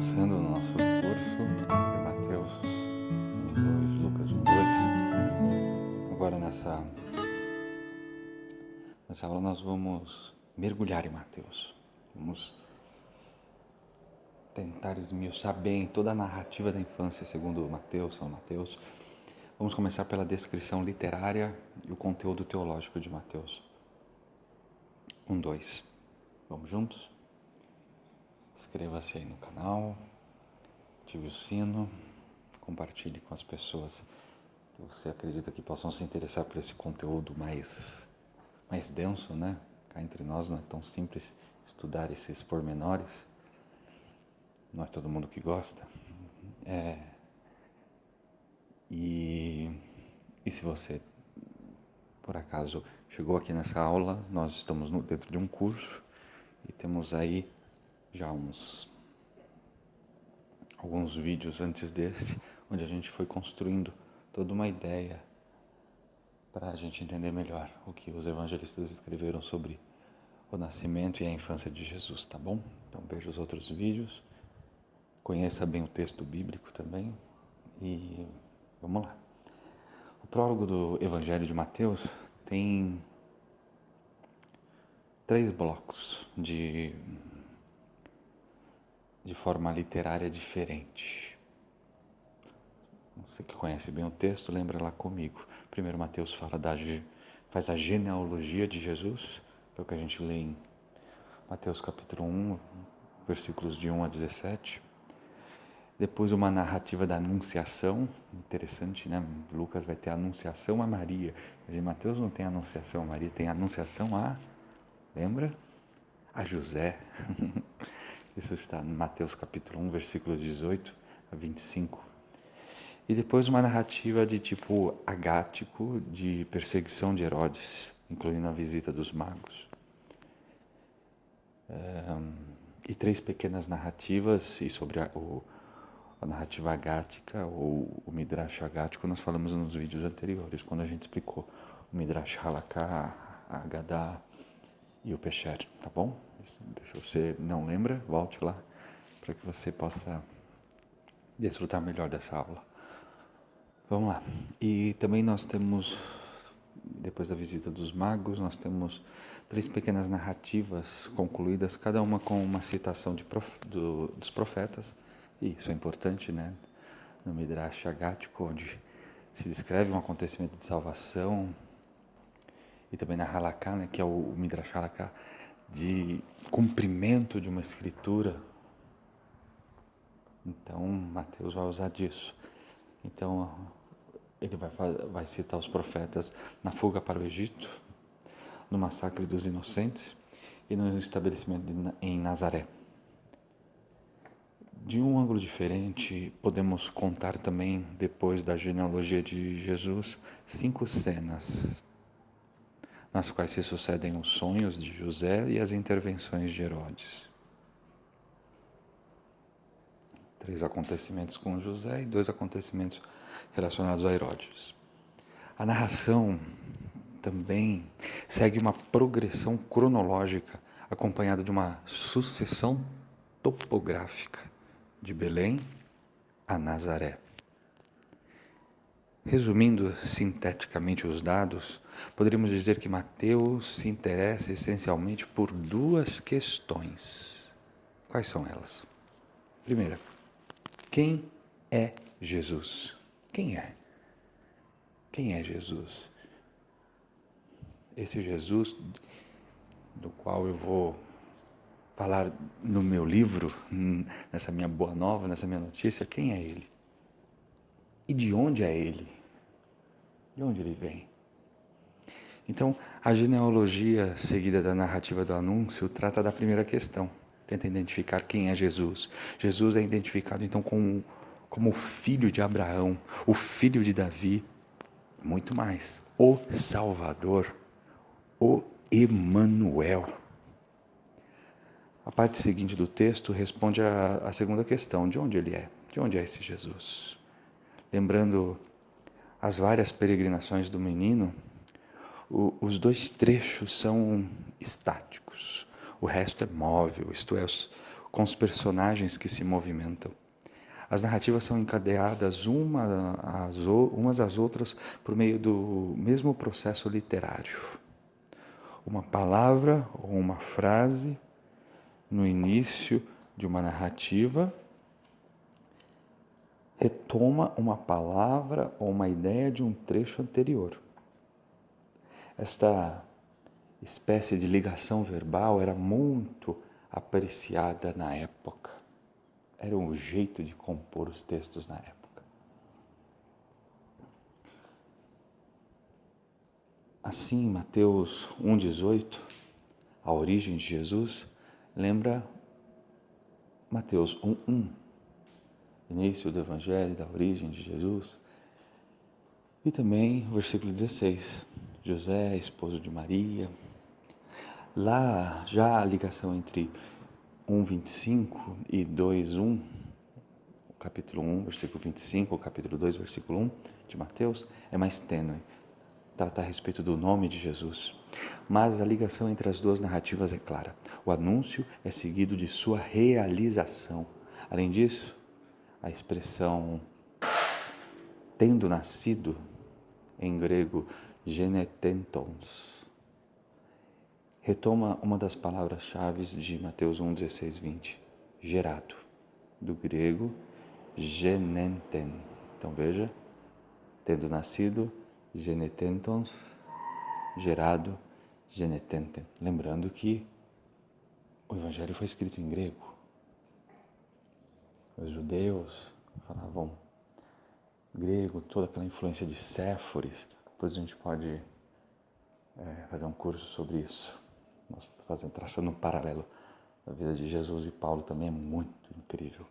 avançando no nosso curso de Mateus 1, 2, Lucas 1, 2. Agora nessa aula nós vamos mergulhar em Mateus. Vamos tentar esmiuçar bem toda a narrativa da infância segundo São Mateus. Vamos começar pela descrição literária e o conteúdo teológico de Mateus 1, 2. Vamos juntos? Inscreva-se aí no canal, ative o sino, compartilhe com as pessoas que você acredita que possam se interessar por esse conteúdo mais denso, né? Cá entre nós não é tão simples estudar esses pormenores, não é todo mundo que gosta. E se você, por acaso, chegou aqui nessa aula, nós estamos dentro de um curso e temos aí já alguns vídeos antes desse, onde a gente foi construindo toda uma ideia para a gente entender melhor o que os evangelistas escreveram sobre o nascimento e a infância de Jesus, tá bom? Então veja os outros vídeos, conheça bem o texto bíblico também e vamos lá. O prólogo do Evangelho de Mateus tem 3 blocos de forma literária diferente. Você que conhece bem o texto, lembra lá comigo. Primeiro Mateus faz a genealogia de Jesus, que é o que a gente lê em Mateus capítulo 1, versículos de 1 a 17. Depois uma narrativa da anunciação, interessante, né? Lucas vai ter a anunciação a Maria, mas em Mateus não tem a anunciação a Maria, tem a anunciação lembra? A José. Isso está em Mateus capítulo 1, versículos 18 a 25. E depois uma narrativa de tipo agático, de perseguição de Herodes, incluindo a visita dos magos. E 3 pequenas narrativas, e sobre a narrativa agática, ou o Midrash agático, nós falamos nos vídeos anteriores, quando a gente explicou o Midrash Halaká, a Agadá e o Pesher, tá bom? Se você não lembra, volte lá, para que você possa desfrutar melhor dessa aula. Vamos lá. E também nós temos, depois da visita dos magos, nós temos 3 pequenas narrativas concluídas, cada uma com uma citação dos profetas. E isso é importante, né? No Midrash Agático, onde se descreve um acontecimento de salvação, e também na Halaká, né, que é o Midrash Halaká, de cumprimento de uma escritura. Então, Mateus vai usar disso. Então, ele vai citar os profetas na fuga para o Egito, no massacre dos inocentes e no estabelecimento em Nazaré. De um ângulo diferente, podemos contar também, depois da genealogia de Jesus, 5 cenas, nas quais se sucedem os sonhos de José e as intervenções de Herodes. 3 acontecimentos com José e 2 acontecimentos relacionados a Herodes. A narração também segue uma progressão cronológica acompanhada de uma sucessão topográfica de Belém a Nazaré. Resumindo sinteticamente os dados, poderíamos dizer que Mateus se interessa essencialmente por 2 questões. Quais são elas? Primeira, quem é Jesus? Quem é? Quem é Jesus? Esse Jesus do qual eu vou falar no meu livro, nessa minha boa nova, nessa minha notícia, quem é ele? E de onde é ele? De onde ele vem? Então, a genealogia seguida da narrativa do anúncio trata da primeira questão. Tenta identificar quem é Jesus. Jesus é identificado, então, como o filho de Abraão, o filho de Davi, muito mais, o Salvador, o Emanuel. A parte seguinte do texto responde à segunda questão, de onde ele é? De onde é esse Jesus? Lembrando as várias peregrinações do menino, os 2 trechos são estáticos, o resto é móvel, isto é, com os personagens que se movimentam. As narrativas são encadeadas umas às outras por meio do mesmo processo literário. Uma palavra ou uma frase no início de uma narrativa retoma uma palavra ou uma ideia de um trecho anterior. Esta espécie de ligação verbal era muito apreciada na época. Era um jeito de compor os textos na época. Assim, Mateus 1,18, a origem de Jesus, lembra Mateus 1,1, início do Evangelho, da origem de Jesus. E também o versículo 16, José, esposo de Maria. Lá já a ligação entre 1,25 e 2,1, o capítulo 1, versículo 25, o capítulo 2, versículo 1 de Mateus, é mais tênue. Trata a respeito do nome de Jesus. Mas a ligação entre as duas narrativas é clara. O anúncio é seguido de sua realização. Além disso, a expressão tendo nascido, em grego, genetentons, retoma uma das palavras-chave de Mateus 1, 16, 20, gerado, do grego genenten. Então veja, tendo nascido, genetentons, gerado, genetenten. Lembrando que o Evangelho foi escrito em grego. Os judeus falavam grego, toda aquela influência de Séforis. Depois a gente pode fazer um curso sobre isso. Nós traçando um paralelo. A vida de Jesus e Paulo também é muito incrível.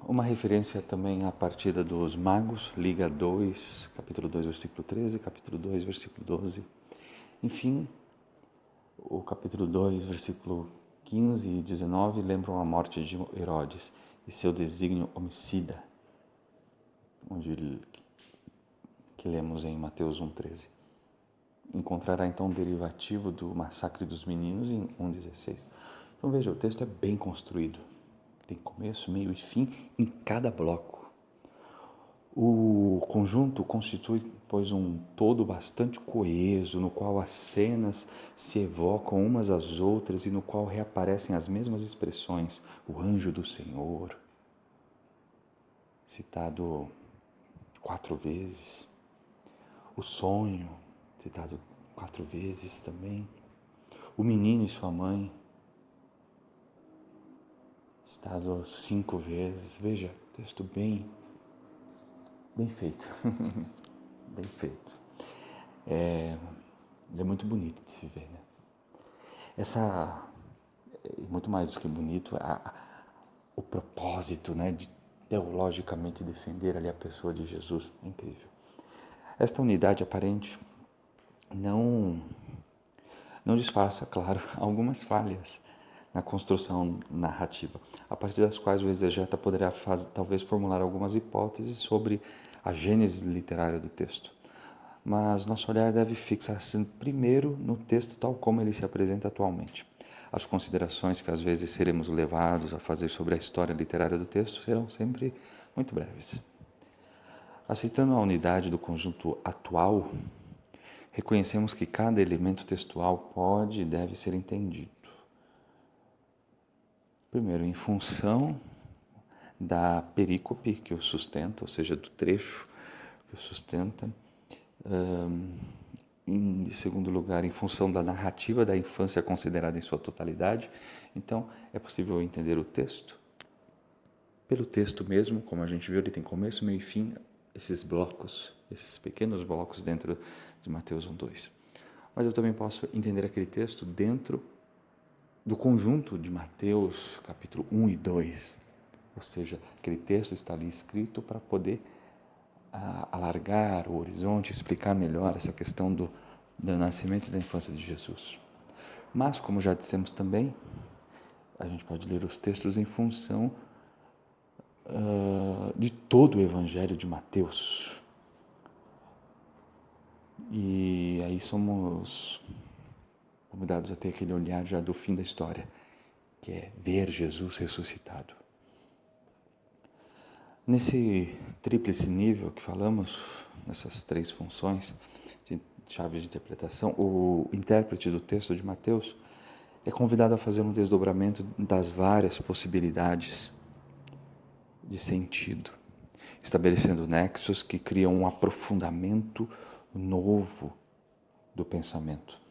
Uma referência também à partida dos magos, liga 2, capítulo 2, versículo 13, capítulo 2, versículo 12. Enfim, o capítulo 2, versículo 15 e 19 lembram a morte de Herodes e seu desígnio homicida, que lemos em Mateus 1,13. Encontrará então um derivativo do massacre dos meninos em 1,16. Então veja, o texto é bem construído. Tem começo, meio e fim em cada bloco. O conjunto constitui, pois, um todo bastante coeso, no qual as cenas se evocam umas às outras e no qual reaparecem as mesmas expressões. O anjo do Senhor, citado 4 vezes. O sonho, citado 4 vezes também. O menino e sua mãe, citado 5 vezes. Veja, texto bem feito. Bem feito. É muito bonito de se ver, né? Muito mais do que bonito, o propósito, né, de teologicamente defender ali a pessoa de Jesus é incrível. Esta unidade aparente não disfarça, claro, algumas falhas na construção narrativa, a partir das quais o exegeta poderá talvez formular algumas hipóteses sobre a gênese literária do texto. Mas nosso olhar deve fixar-se primeiro no texto tal como ele se apresenta atualmente. As considerações que às vezes seremos levados a fazer sobre a história literária do texto serão sempre muito breves. Aceitando a unidade do conjunto atual, reconhecemos que cada elemento textual pode e deve ser entendido. Primeiro, em função da perícope que o sustenta, ou seja, do trecho que o sustenta. Em segundo lugar, em função da narrativa da infância considerada em sua totalidade. Então, é possível entender o texto pelo texto mesmo, como a gente viu, ele tem começo, meio e fim, esses blocos, esses pequenos blocos dentro de Mateus 1:2. Mas eu também posso entender aquele texto dentro do conjunto de Mateus, capítulo 1 e 2. Ou seja, aquele texto está ali escrito para poder alargar o horizonte, explicar melhor essa questão do nascimento e da infância de Jesus. Mas, como já dissemos também, a gente pode ler os textos em função de todo o Evangelho de Mateus. E aí somos convidados a ter aquele olhar já do fim da história, que é ver Jesus ressuscitado. Nesse tríplice nível que falamos, nessas três funções de chaves de interpretação, o intérprete do texto de Mateus é convidado a fazer um desdobramento das várias possibilidades de sentido, estabelecendo nexos que criam um aprofundamento novo do pensamento.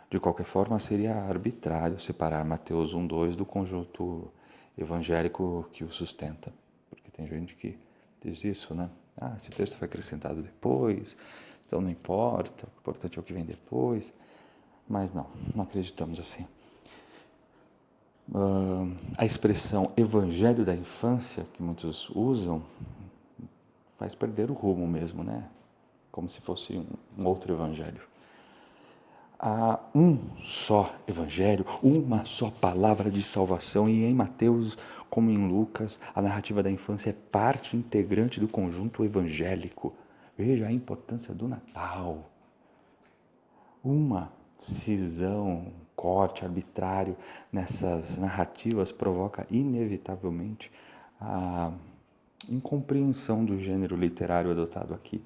De qualquer forma, seria arbitrário separar Mateus 1:2 do conjunto evangélico que o sustenta. Porque tem gente que diz isso, né? Esse texto foi acrescentado depois, então não importa, o importante é o que vem depois. Mas não acreditamos assim. A expressão evangelho da infância, que muitos usam, faz perder o rumo mesmo, né? Como se fosse um outro evangelho. Há um só evangelho, uma só palavra de salvação, e em Mateus, como em Lucas, a narrativa da infância é parte integrante do conjunto evangélico. Veja a importância do Natal. Uma cisão, corte arbitrário nessas narrativas provoca inevitavelmente a incompreensão do gênero literário adotado aqui.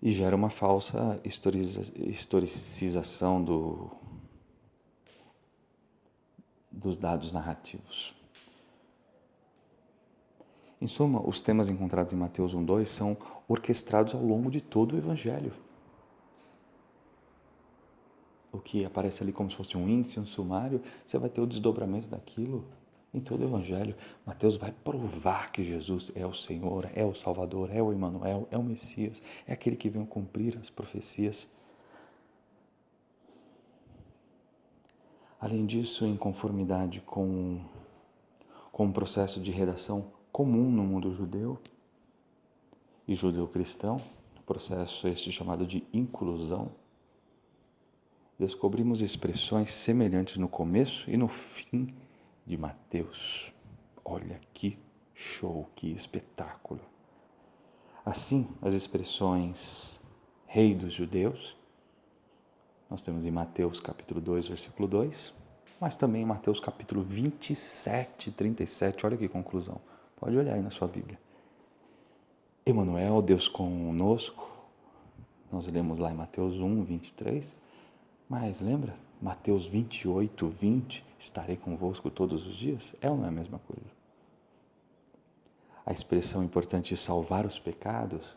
E gera uma falsa historicização dos dados narrativos. Em suma, os temas encontrados em Mateus 1:2 são orquestrados ao longo de todo o Evangelho. O que aparece ali como se fosse um índice, um sumário, você vai ter o desdobramento daquilo em todo o Evangelho. Mateus vai provar que Jesus é o Senhor, é o Salvador, é o Emanuel, é o Messias, é aquele que veio cumprir as profecias. Além disso, em conformidade com um processo de redação comum no mundo judeu e judeu-cristão, processo este chamado de inclusão, descobrimos expressões semelhantes no começo e no fim de Mateus. Olha que show, que espetáculo! Assim, as expressões Rei dos Judeus, nós temos em Mateus capítulo 2, versículo 2, mas também em Mateus capítulo 27, 37, olha que conclusão. Pode olhar aí na sua Bíblia. Emanuel, Deus conosco, nós lemos lá em Mateus 1, 23, mas lembra? Mateus 28, 20, estarei convosco todos os dias? É ou não é a mesma coisa? A expressão importante de salvar os pecados,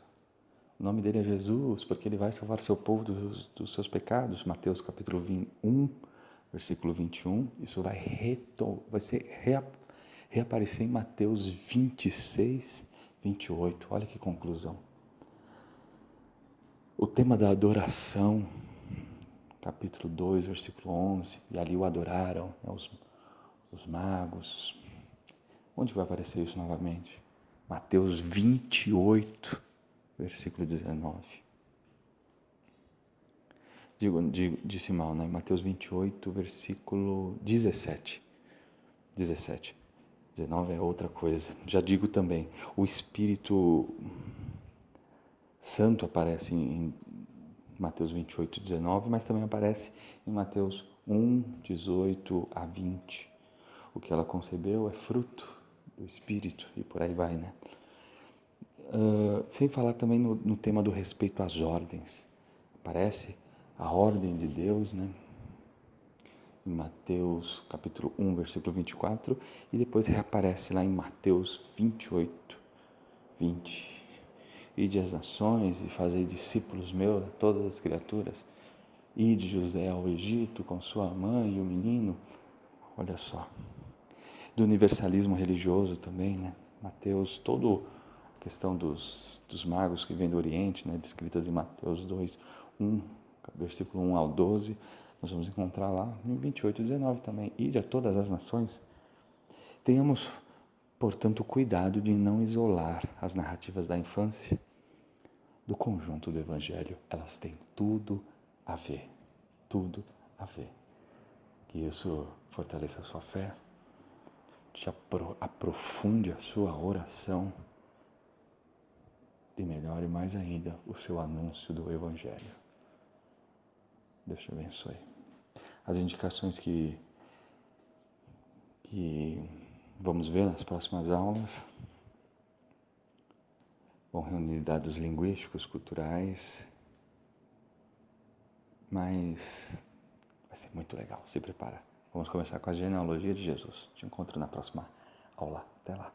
o nome dele é Jesus, porque ele vai salvar seu povo dos seus pecados. Mateus capítulo 1, versículo 21, isso vai reaparecer em Mateus 26, 28. Olha que conclusão. O tema da adoração, capítulo 2, versículo 11, e ali o adoraram, né, os magos. Onde vai aparecer isso novamente? Mateus 28, versículo 19. Disse mal, né? Mateus 28, versículo 17. 19 é outra coisa. Já digo também, o Espírito Santo aparece em Mateus 28, 19, mas também aparece em Mateus 1, 18 a 20. O que ela concebeu é fruto do Espírito e por aí vai, né? Sem falar também no tema do respeito às ordens. Aparece a ordem de Deus, né? Em Mateus capítulo 1, versículo 24, e depois reaparece lá em Mateus 28, 20. Ide as nações e fazei discípulos meus a todas as criaturas. Ide José ao Egito com sua mãe e o menino. Olha só. Do universalismo religioso também, né? Mateus, toda a questão dos magos que vêm do Oriente, né? Descritas em Mateus 2, 1, versículo 1 ao 12, nós vamos encontrar lá em 28 e 19 também. Ide a todas as nações. Tenhamos, portanto, cuidado de não isolar as narrativas da infância do conjunto do Evangelho. Elas têm tudo a ver. Tudo a ver. Que isso fortaleça a sua fé, te aprofunde a sua oração e melhore mais ainda o seu anúncio do Evangelho. Deus te abençoe. As indicações que vamos ver nas próximas aulas vão reunir dados linguísticos, culturais, mas vai ser muito legal, se prepara. Vamos começar com a genealogia de Jesus. Te encontro na próxima aula. Até lá.